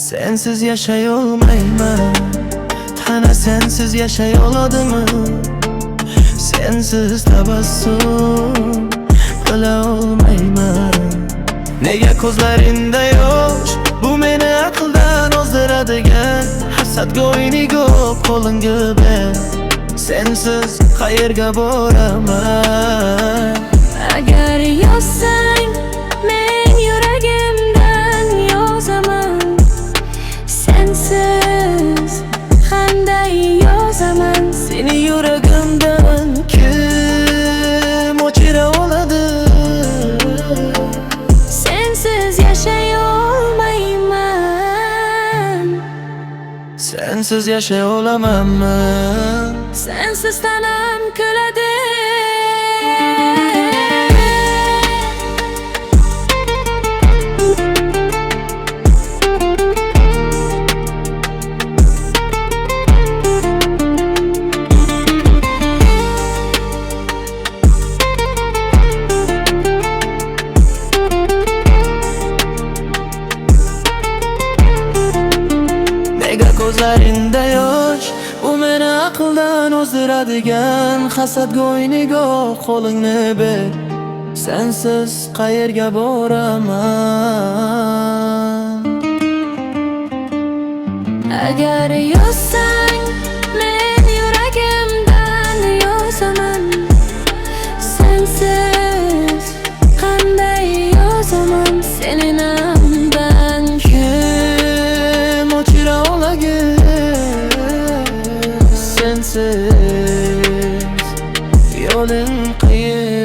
Sensiz yaşay olmayman. Tana sensiz yaşay oladimi? Sensiz tabassum qila olmayman. Nega ko'zlaringda yosh? Bu meni aqldan ozdiradigan hasadga o'ynigo'p qo'lingga ber. Sensiz qayerga boraman? Agar yozsang men yuragimdan yozaman. Sensiz qanday yozaman? Seni yuragimdan kim o'chira oladi? Sensiz yashay olmayman. Sensiz yashay olamanmi? Sensiz tanam kuladi. Nega ko'zlaringda yosh? Bu meni aqldan ozdiradigan hasadga o'ynigo'p qo'lingni ber. Sensiz qayerga boraman? Agar yozsang men yuragimdan yozaman. Sensiz qanday yozaman? Seni namdan Kim o'chira olagin? Sensiz yo'ling qiyin.